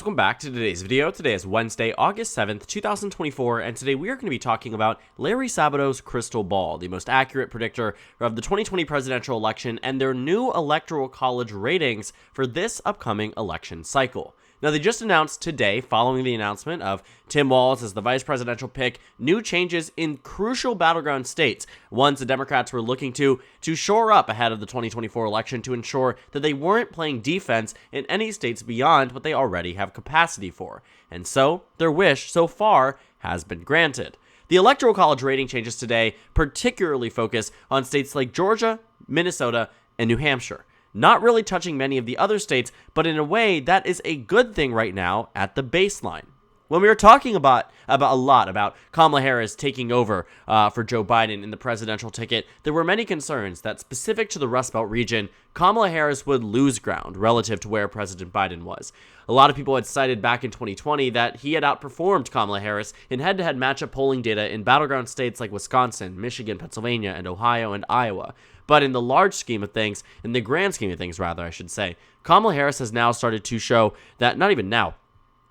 Welcome back to today's video. Today is Wednesday, August 7th, 2024, and today we are going to be talking about Larry Sabato's crystal ball, the most accurate predictor of the 2020 presidential election and their new Electoral College ratings for this upcoming election cycle. Now, they just announced today, following the announcement of Tim Walz as the vice presidential pick, new changes in crucial battleground states, ones the Democrats were looking to shore up ahead of the 2024 election to ensure that they weren't playing defense in any states beyond what they already have capacity for. And so, their wish so far has been granted. The Electoral College rating changes today particularly focus on states like Georgia, Minnesota, and New Hampshire. Not really touching many of the other states, but in a way that is a good thing right now at the baseline. When we were talking about a lot about Kamala Harris taking over for Joe Biden in the presidential ticket, there were many concerns that specific to the Rust Belt region, Kamala Harris would lose ground relative to where President Biden was. A lot of people had cited back in 2020 that he had outperformed Kamala Harris in head-to-head matchup polling data in battleground states like Wisconsin, Michigan, Pennsylvania, and Ohio and Iowa. But in the large scheme of things, in the grand scheme of things rather, I should say, Kamala Harris has now started to show that, not even now,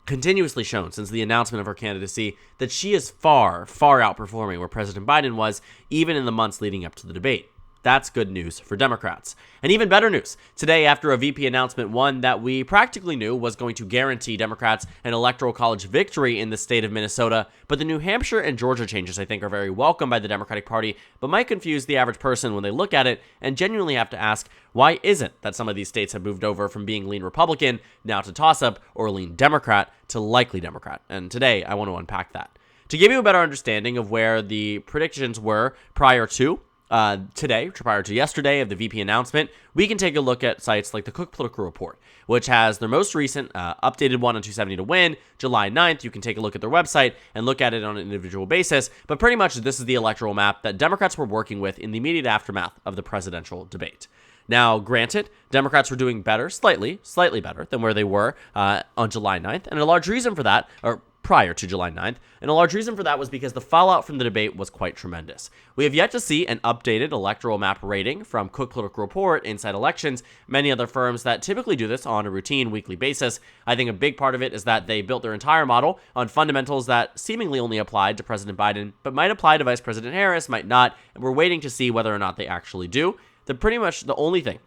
continuously shown since the announcement of her candidacy, that she is far, far outperforming where President Biden was, even in the months leading up to the debate. That's good news for Democrats. And even better news, today after a VP announcement, one that we practically knew was going to guarantee Democrats an electoral college victory in the state of Minnesota, but the New Hampshire and Georgia changes I think are very welcome by the Democratic Party, but might confuse the average person when they look at it and genuinely have to ask, why is it that some of these states have moved over from being lean Republican now to toss-up or lean Democrat to likely Democrat? And today I want to unpack that. To give you a better understanding of where the predictions were prior to yesterday of the VP announcement, we can take a look at sites like the Cook Political Report, which has their most recent updated one on 270 to win, July 9th. You can take a look at their website and look at it on an individual basis, but pretty much this is the electoral map that Democrats were working with in the immediate aftermath of the presidential debate. Now, granted, Democrats were doing better, slightly better than where they were on July 9th, and a large reason for that, or prior to July 9th, and a large reason for that was because the fallout from the debate was quite tremendous. We have yet to see an updated electoral map rating from Cook Political Report, Inside Elections, many other firms that typically do this on a routine weekly basis. I think a big part of it is that they built their entire model on fundamentals that seemingly only applied to President Biden, but might apply to Vice President Harris, might not, and we're waiting to see whether or not they actually do. Pretty much the only thing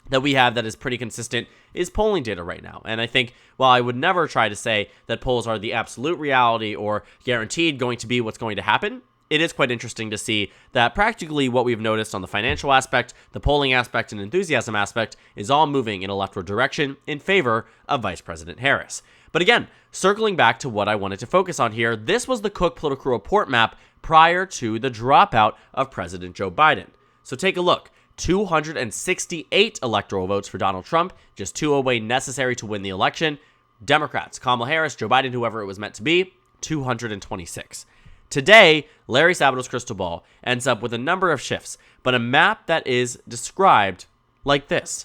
that we have that is pretty consistent is polling data right now. And I think while I would never try to say that polls are the absolute reality or guaranteed going to be what's going to happen, it is quite interesting to see that practically what we've noticed on the financial aspect, the polling aspect, and enthusiasm aspect is all moving in a leftward direction in favor of Vice President Harris. But again, circling back to what I wanted to focus on here, this was the Cook Political Report map prior to the dropout of President Joe Biden. So take a look. 268 electoral votes for Donald Trump, just 2 away necessary to win the election. Democrats, Kamala Harris, Joe Biden, whoever it was meant to be, 226. Today, Larry Sabato's crystal ball ends up with a number of shifts, but a map that is described like this.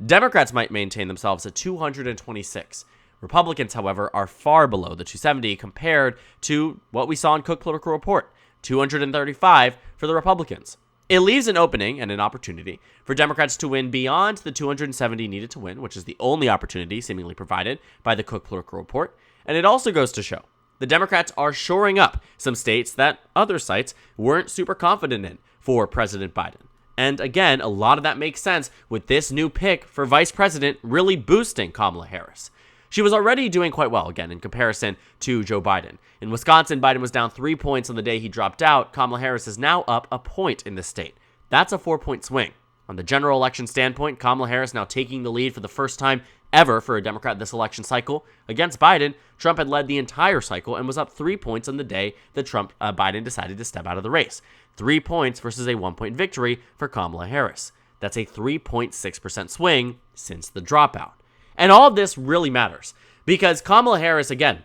Democrats might maintain themselves at 226. Republicans, however, are far below the 270 compared to what we saw in Cook Political Report, 235 for the Republicans. It leaves an opening and an opportunity for Democrats to win beyond the 270 needed to win, which is the only opportunity seemingly provided by the Cook Political Report. And it also goes to show the Democrats are shoring up some states that other sites weren't super confident in for President Biden. And again, a lot of that makes sense with this new pick for vice president really boosting Kamala Harris. She was already doing quite well, again, in comparison to Joe Biden. In Wisconsin, Biden was down 3 points on the day he dropped out. Kamala Harris is now up a point in the state. That's a 4-point swing. On the general election standpoint, Kamala Harris now taking the lead for the first time ever for a Democrat this election cycle. Against Biden, Trump had led the entire cycle and was up 3 points on the day that Biden decided to step out of the race. 3 points versus a 1-point victory for Kamala Harris. That's a 3.6% swing since the dropout. And all of this really matters because Kamala Harris, again,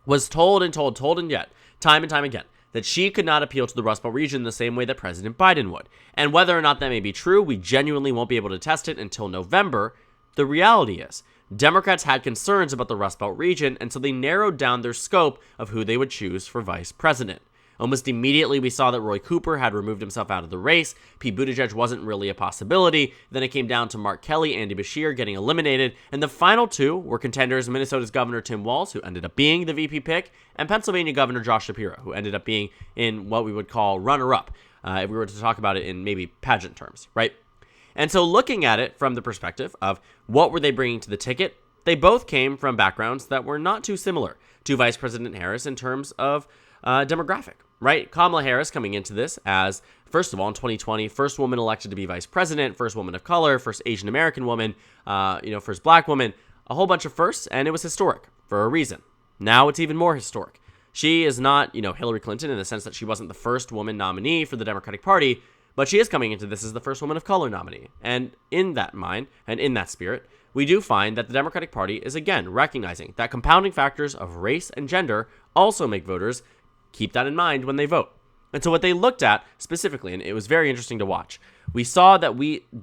was told and yet, time and time again, that she could not appeal to the Rust Belt region the same way that President Biden would. And whether or not that may be true, we genuinely won't be able to test it until November. The reality is, Democrats had concerns about the Rust Belt region, and so they narrowed down their scope of who they would choose for vice president. Almost immediately, we saw that Roy Cooper had removed himself out of the race. Pete Buttigieg wasn't really a possibility. Then it came down to Mark Kelly, Andy Beshear getting eliminated. And the final two were contenders: Minnesota's Governor Tim Walz, who ended up being the VP pick, and Pennsylvania Governor Josh Shapiro, who ended up being in what we would call runner-up, if we were to talk about it in maybe pageant terms, right? And so looking at it from the perspective of what were they bringing to the ticket, they both came from backgrounds that were not too similar to Vice President Harris in terms of demographic, right? Kamala Harris coming into this as, first of all, in 2020, first woman elected to be vice president, first woman of color, first Asian American woman, first black woman, a whole bunch of firsts, and it was historic for a reason. Now it's even more historic. She is not, Hillary Clinton in the sense that she wasn't the first woman nominee for the Democratic Party, but she is coming into this as the first woman of color nominee. And in that mind, and in that spirit, we do find that the Democratic Party is again recognizing that compounding factors of race and gender also make voters keep that in mind when they vote. And so what they looked at specifically, and it was very interesting to watch, we saw that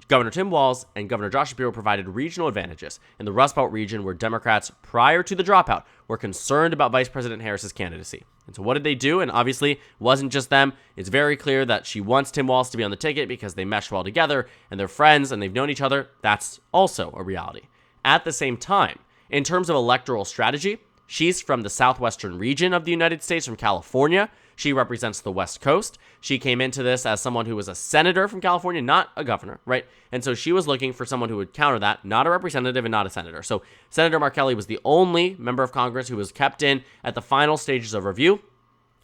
Governor Tim Walz and Governor Josh Shapiro provided regional advantages in the Rust Belt region where Democrats, prior to the dropout, were concerned about Vice President Harris's candidacy. And so what did they do? And obviously, it wasn't just them. It's very clear that she wants Tim Walz to be on the ticket because they mesh well together and they're friends and they've known each other. That's also a reality. At the same time, in terms of electoral strategy, she's from the southwestern region of the United States, from California. She represents the West Coast. She came into this as someone who was a senator from California, not a governor, right? And so she was looking for someone who would counter that, not a representative and not a senator. So Senator Mark Kelly was the only member of Congress who was kept in at the final stages of review.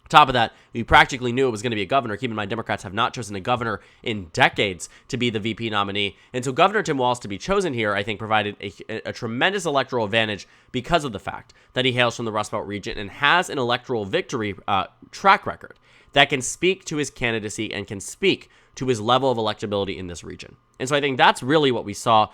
Top of that, we practically knew it was going to be a governor. Keep in mind, Democrats have not chosen a governor in decades to be the VP nominee. And so Governor Tim Walz to be chosen here, I think, provided a tremendous electoral advantage because of the fact that he hails from the Rust Belt region and has an electoral victory track record that can speak to his candidacy and can speak to his level of electability in this region. And so I think that's really what we saw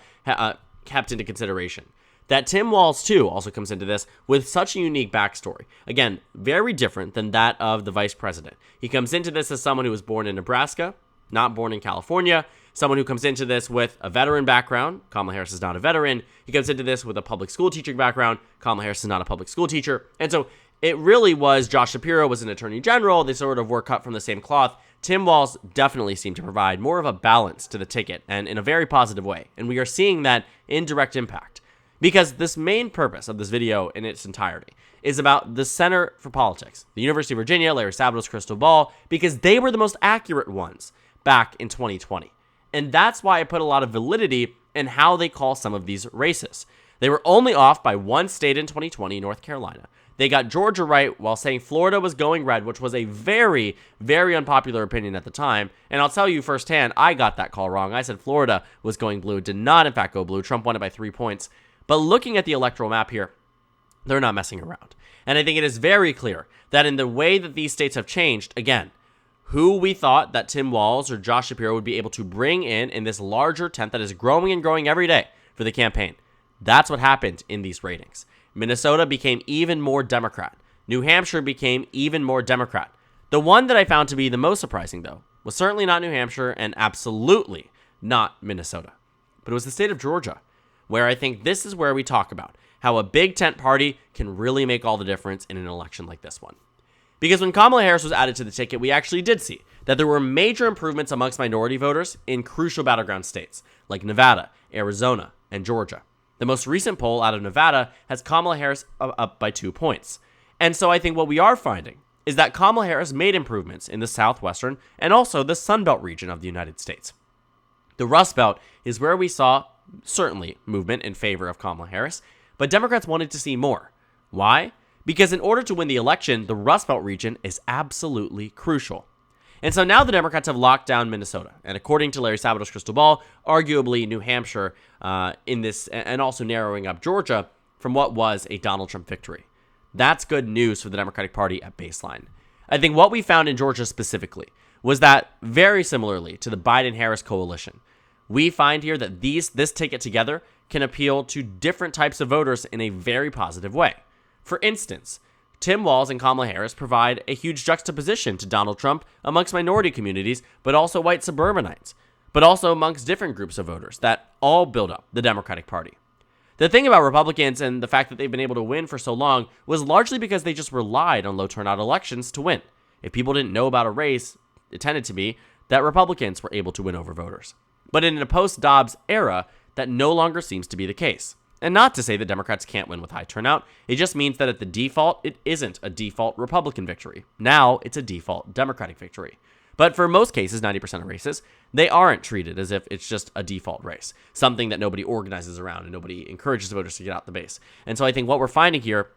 kept into consideration. That Tim Walz, too, also comes into this with such a unique backstory. Again, very different than that of the vice president. He comes into this as someone who was born in Nebraska, not born in California, someone who comes into this with a veteran background. Kamala Harris is not a veteran. He comes into this with a public school teaching background. Kamala Harris is not a public school teacher. And so it really was Josh Shapiro was an attorney general. They sort of were cut from the same cloth. Tim Walz definitely seemed to provide more of a balance to the ticket, and in a very positive way. And we are seeing that in direct impact. Because this main purpose of this video in its entirety is about the Center for Politics, the University of Virginia, Larry Sabato's crystal ball, because they were the most accurate ones back in 2020. And that's why I put a lot of validity in how they call some of these races. They were only off by one state in 2020, North Carolina. They got Georgia right while saying Florida was going red, which was a very, very unpopular opinion at the time. And I'll tell you firsthand, I got that call wrong. I said Florida was going blue. It did not, in fact, go blue. Trump won it by 3 points. But looking at the electoral map here, they're not messing around. And I think it is very clear that in the way that these states have changed, again, who we thought that Tim Walz or Josh Shapiro would be able to bring in this larger tent that is growing and growing every day for the campaign. That's what happened in these ratings. Minnesota became even more Democrat. New Hampshire became even more Democrat. The one that I found to be the most surprising, though, was certainly not New Hampshire and absolutely not Minnesota. But it was the state of Georgia, where I think this is where we talk about how a big tent party can really make all the difference in an election like this one. Because when Kamala Harris was added to the ticket, we actually did see that there were major improvements amongst minority voters in crucial battleground states like Nevada, Arizona, and Georgia. The most recent poll out of Nevada has Kamala Harris up by 2 points. And so I think what we are finding is that Kamala Harris made improvements in the southwestern and also the Sun Belt region of the United States. The Rust Belt is where we saw certainly movement in favor of Kamala Harris, but Democrats wanted to see more. Why? Because in order to win the election, the Rust Belt region is absolutely crucial. And so now the Democrats have locked down Minnesota, and according to Larry Sabato's crystal ball, arguably New Hampshire in this, and also narrowing up Georgia from what was a Donald Trump victory. That's good news for the Democratic Party at baseline. I think what we found in Georgia specifically was that very similarly to the Biden-Harris coalition, we find here that this ticket together can appeal to different types of voters in a very positive way. For instance, Tim Walz and Kamala Harris provide a huge juxtaposition to Donald Trump amongst minority communities, but also white suburbanites, but also amongst different groups of voters that all build up the Democratic Party. The thing about Republicans and the fact that they've been able to win for so long was largely because they just relied on low turnout elections to win. If people didn't know about a race, it tended to be that Republicans were able to win over voters. But in a post-Dobbs era, that no longer seems to be the case. And not to say that Democrats can't win with high turnout, it just means that at the default, it isn't a default Republican victory. Now, it's a default Democratic victory. But for most cases, 90% of races, they aren't treated as if it's just a default race, something that nobody organizes around and nobody encourages voters to get out the base. And so I think what we're finding here,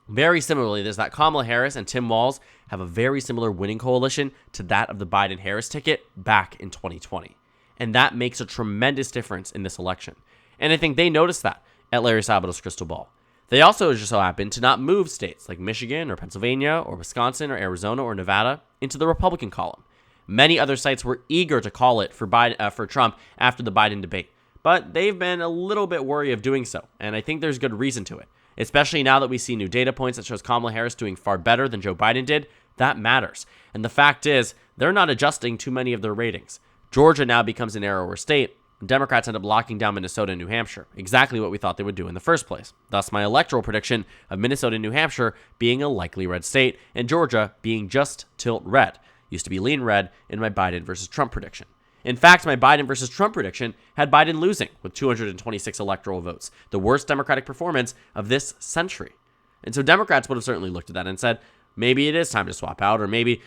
very similarly, is that Kamala Harris and Tim Walz have a very similar winning coalition to that of the Biden-Harris ticket back in 2020. And that makes a tremendous difference in this election. And I think they noticed that at Larry Sabato's crystal ball. They also just so happen to not move states like Michigan or Pennsylvania or Wisconsin or Arizona or Nevada into the Republican column. Many other sites were eager to call it for Trump after the Biden debate, but they've been a little bit wary of doing so, and I think there's good reason to it. Especially now that we see new data points that shows Kamala Harris doing far better than Joe Biden did, that matters. And the fact is, they're not adjusting too many of their ratings. Georgia now becomes a narrower state, and Democrats end up locking down Minnesota and New Hampshire, exactly what we thought they would do in the first place. Thus, my electoral prediction of Minnesota and New Hampshire being a likely red state, and Georgia being just tilt red. Used to be lean red in my Biden versus Trump prediction. In fact, my Biden versus Trump prediction had Biden losing with 226 electoral votes, the worst Democratic performance of this century. And so Democrats would have certainly looked at that and said, maybe it is time to swap out, or maybe,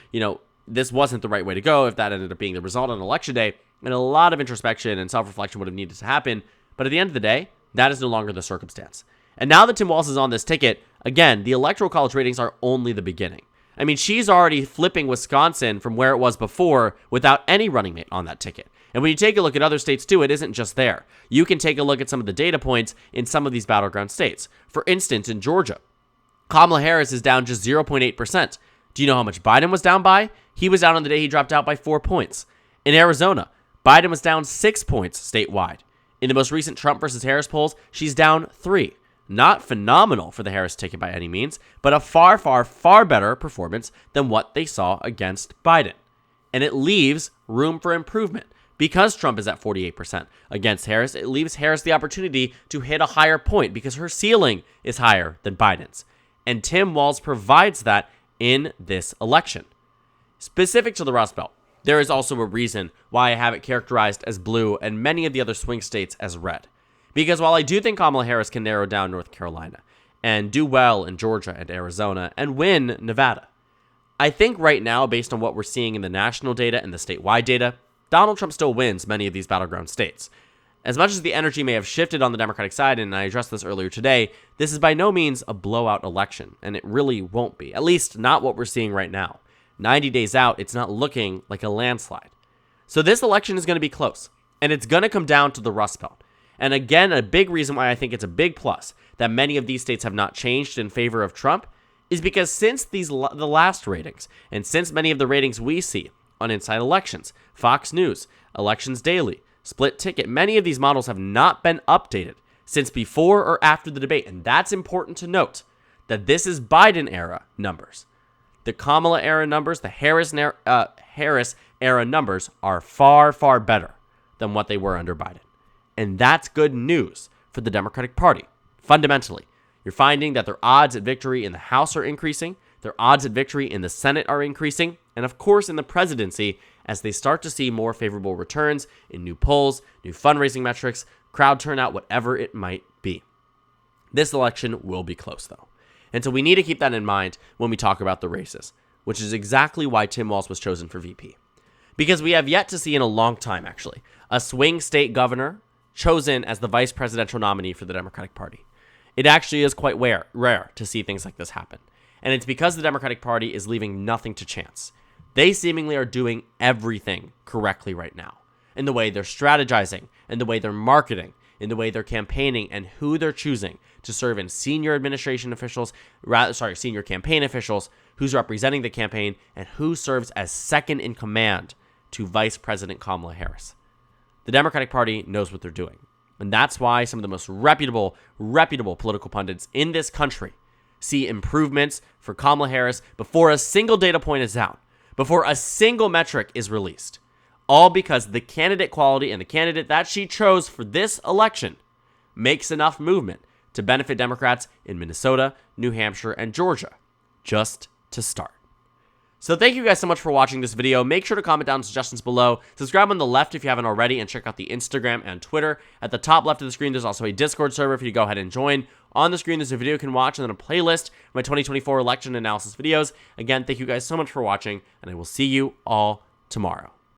this wasn't the right way to go if that ended up being the result on election day. And a lot of introspection and self-reflection would have needed to happen. But at the end of the day, that is no longer the circumstance. And now that Tim Walz is on this ticket, again, the Electoral College ratings are only the beginning. I mean, she's already flipping Wisconsin from where it was before without any running mate on that ticket. And when you take a look at other states too, it isn't just there. You can take a look at some of the data points in some of these battleground states. For instance, in Georgia, Kamala Harris is down just 0.8%. Do you know how much Biden was down by? He was down on the day he dropped out by 4 points. In Arizona, Biden was down 6 points statewide. In the most recent Trump versus Harris polls, she's down 3. Not phenomenal for the Harris ticket by any means, but a far, far, far better performance than what they saw against Biden. And it leaves room for improvement. Because Trump is at 48% against Harris, it leaves Harris the opportunity to hit a higher point because her ceiling is higher than Biden's. And Tim Walz provides that in this election. Specific to the Rust Belt, there is also a reason why I have it characterized as blue and many of the other swing states as red. Because while I do think Kamala Harris can narrow down North Carolina and do well in Georgia and Arizona and win Nevada, I think right now, based on what we're seeing in the national data and the statewide data, Donald Trump still wins many of these battleground states. As much as the energy may have shifted on the Democratic side, and I addressed this earlier today, this is by no means a blowout election, and it really won't be, at least not what we're seeing right now. 90 days out, it's not looking like a landslide. So this election is going to be close, and it's going to come down to the Rust Belt. And again, a big reason why I think it's a big plus that many of these states have not changed in favor of Trump is because since the last ratings, and since many of the ratings we see on Inside Elections, Fox News, Elections Daily, Split Ticket, many of these models have not been updated since before or after the debate. And that's important to note that this is Biden era numbers. The Kamala era numbers, the Harris era numbers are far, far better than what they were under Biden. And that's good news for the Democratic Party. Fundamentally, you're finding that their odds at victory in the House are increasing, their odds at victory in the Senate are increasing, and of course in the presidency as they start to see more favorable returns in new polls, new fundraising metrics, crowd turnout, whatever it might be. This election will be close though. And so we need to keep that in mind when we talk about the races, which is exactly why Tim Walz was chosen for VP. Because we have yet to see in a long time, actually, a swing state governor chosen as the vice presidential nominee for the Democratic Party. It actually is quite rare to see things like this happen. And it's because the Democratic Party is leaving nothing to chance. They seemingly are doing everything correctly right now. In the way they're strategizing, in the way they're marketing, in the way they're campaigning, and who they're choosing to serve in senior campaign officials, who's representing the campaign, and who serves as second in command to Vice President Kamala Harris. The Democratic Party knows what they're doing. And that's why some of the most reputable political pundits in this country see improvements for Kamala Harris before a single data point is out, before a single metric is released. All because the candidate quality and the candidate that she chose for this election makes enough movement to benefit Democrats in Minnesota, New Hampshire, and Georgia, just to start. So thank you guys so much for watching this video. Make sure to comment down suggestions below. Subscribe on the left if you haven't already, and check out the Instagram and Twitter. At the top left of the screen, there's also a Discord server for you to go ahead and join. On the screen, there's a video you can watch and then a playlist of my 2024 election analysis videos. Again, thank you guys so much for watching, and I will see you all tomorrow.